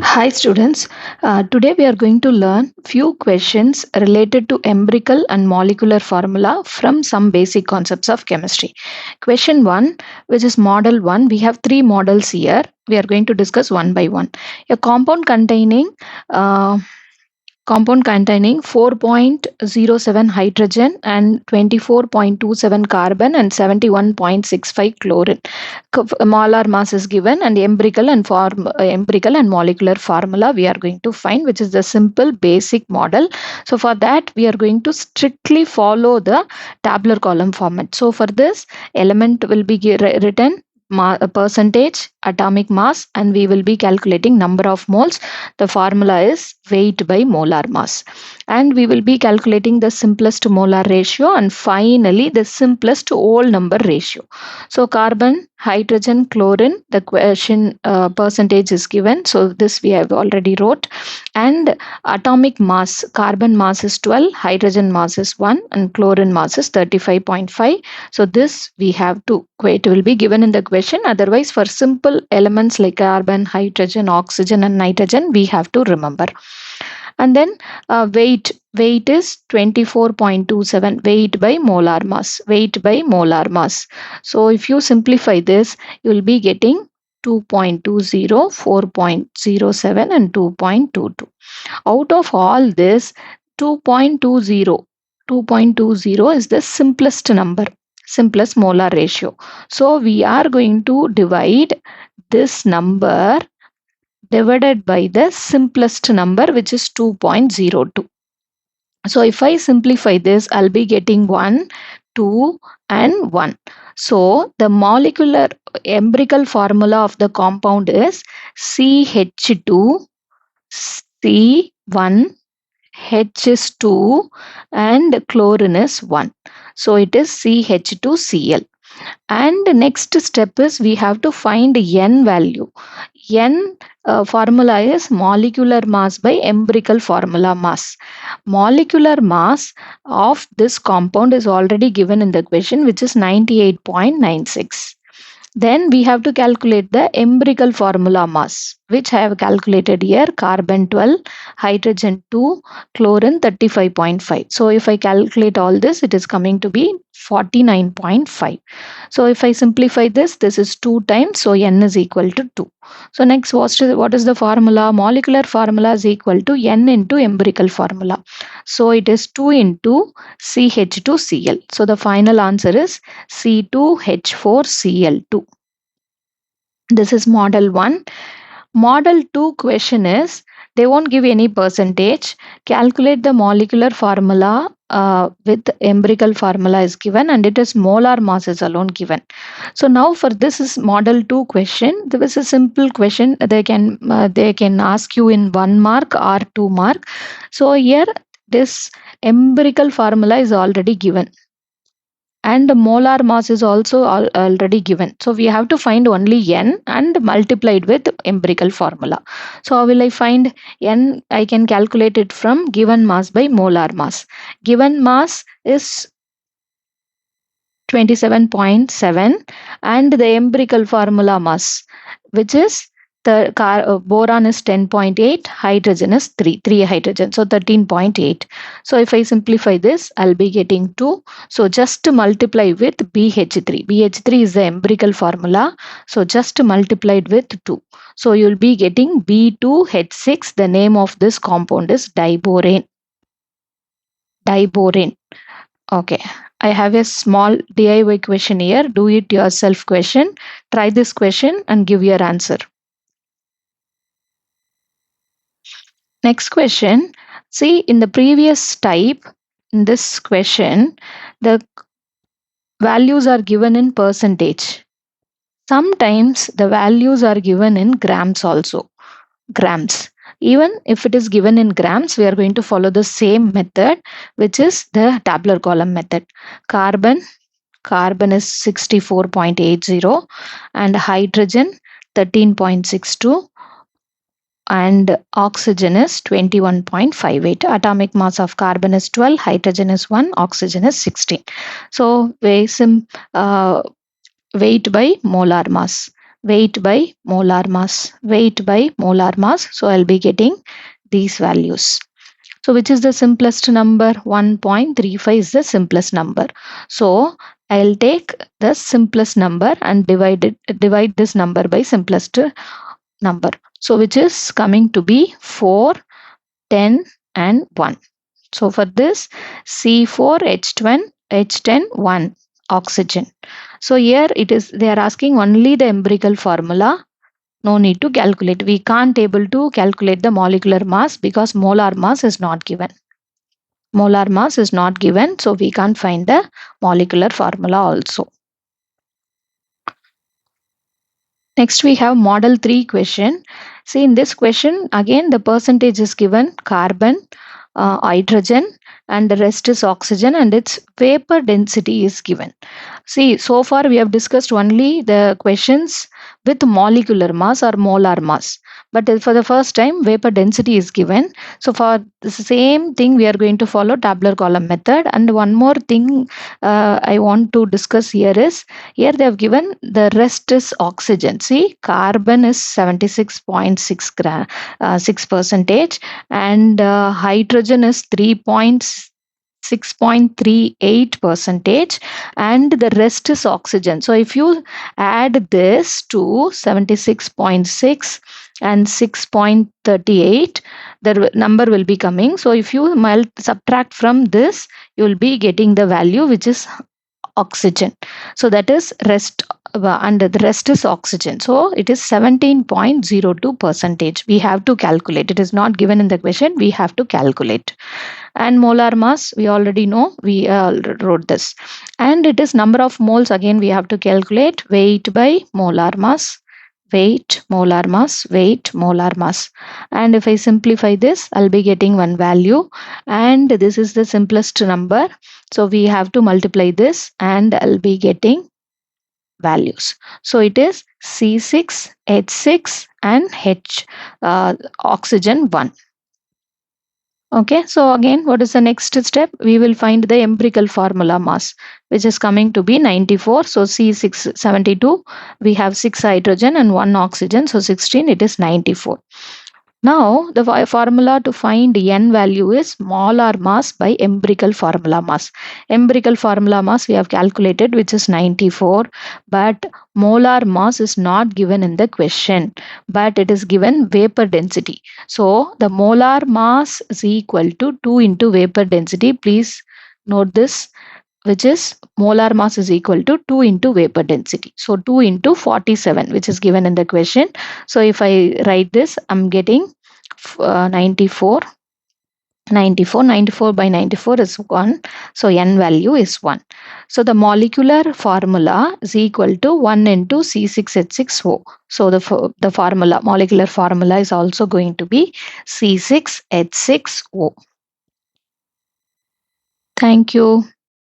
Hi students, today we are going to learn few questions related to empirical and molecular formula from some basic concepts of chemistry. Question 1, which is model 1, we have three models here. We are going to discuss one by one. A uh, compound containing 4.07 hydrogen and 24.27 carbon and 71.65 chlorine. Molar mass is given and empirical and molecular formula we are going to find, which is the simple basic model. So for that we are going to strictly follow the tabular column format. So for this, element will be written percentage, atomic mass, and we will be calculating number of moles. The formula is weight by molar mass, and we will be calculating the simplest molar ratio and finally the simplest whole number ratio. So carbon, hydrogen, chlorine, the question percentage is given, so this we have already wrote. And atomic mass, carbon mass is 12, hydrogen mass is 1, and chlorine mass is 35.5. So this we have to, it will be given in the question. Otherwise, for simple elements like carbon, hydrogen, oxygen and nitrogen, we have to remember. And then weight is 24.27, weight by molar mass. So if you simplify this, you will be getting 2.20, 4.07 and 2.22. Out of all this, 2.20 is the simplest molar ratio. So we are going to divide this number divided by the simplest number, which is 2.02. So if I simplify this, I'll be getting 1, 2 and 1. So the molecular empirical formula of the compound is CH2, C1, H is 2 and chlorine is 1. So it is CH2Cl. And the next step is we have to find N value. N formula is molecular mass by empirical formula mass. Molecular mass of this compound is already given in the question, which is 98.96. Then we have to calculate the empirical formula mass, which I have calculated here: carbon 12, hydrogen 2, chlorine 35.5. So if I calculate all this, it is coming to be 49.5. So if I simplify this, this is 2 times, so N is equal to 2. So next, what is the formula? Molecular formula is equal to N into empirical formula. So it is 2 into CH2Cl. So the final answer is C2H4Cl2. This is model 1. Model 2 question is, they won't give any percentage. Calculate the molecular formula with empirical formula is given, and it is molar mass is alone given. So now for this is model 2 question. This is a simple question. They can ask you in 1 mark or 2 mark. So here this empirical formula is already given, and the molar mass is also already given. So we have to find only N and multiplied with empirical formula. So how will I find N? I can calculate it from given mass by molar mass. Given mass is 27.7 and the empirical formula mass, which is the boron is 10.8, hydrogen is 3 hydrogen, so 13.8. So if I simplify this, I'll be getting 2. So just to multiply with BH3. BH3 is the empirical formula, so just multiplied with 2. So you'll be getting B2H6. The name of this compound is diborane. Okay. I have a small DIY question here. Do it yourself question. Try this question and give your answer. Next question. See, in the previous type, in this question, the values are given in percentage. Sometimes the values are given in grams also. Grams. Even if it is given in grams, we are going to follow the same method, which is the tabular column method. Carbon is 64.80 and hydrogen 13.62 and oxygen is 21.58. Atomic mass of carbon is 12, hydrogen is 1, oxygen is 16. So weight by molar mass. weight by molar mass, weight by molar mass. So I'll be getting these values. So which is the simplest number? 1.35 is the simplest number. So I'll take the simplest number and divide this number by simplest number. So which is coming to be 4, 10 and 1. So for this C4H10 H10 1 oxygen. So here it is, they are asking only the empirical formula. No need to calculate. We can't able to calculate the molecular mass because molar mass is not given. Molar mass is not given, so we can't find the molecular formula also. Next we have model 3 question. See, in this question again the percentage is given carbon, hydrogen and the rest is oxygen and its vapor density is given. See, so far we have discussed only the questions with molecular mass or molar mass. But for the first time, vapor density is given. So for the same thing, we are going to follow tabular column method. And one more thing I want to discuss here is, here they have given the rest is oxygen. See, carbon is 76.6 percentage and hydrogen is 6.38 percentage and the rest is oxygen. So if you add this to 76.6 and 6.38, the number will be coming. So if you subtract from this, you will be getting the value which is oxygen. So that is rest, and the rest is oxygen. So it is 17.02 percentage. We have to calculate. It is not given in the question. We have to calculate. And molar mass, we already know. We wrote this. And it is number of moles. Again, we have to calculate weight by molar mass. Weight, molar mass, weight, molar mass. And if I simplify this, I'll be getting one value. And this is the simplest number. So we have to multiply this and I'll be getting values. So it is C6, H6 and oxygen 1. Okay, so again, what is the next step? We will find the empirical formula mass, which is coming to be 94. So C672, we have 6 hydrogen and 1 oxygen. So 16, it is 94. Now, the formula to find N value is molar mass by empirical formula mass. Empirical formula mass we have calculated, which is 94, but molar mass is not given in the question, but it is given vapor density. So, the molar mass is equal to 2 into vapor density. Please note this, which is molar mass is equal to 2 into vapor density. So 2 into 47, which is given in the question. So if I write this, I'm getting 94 by 94 is 1. So N value is 1. So the molecular formula is equal to 1 into C6H6O. So the formula, molecular formula is also going to be C6H6O. Thank you.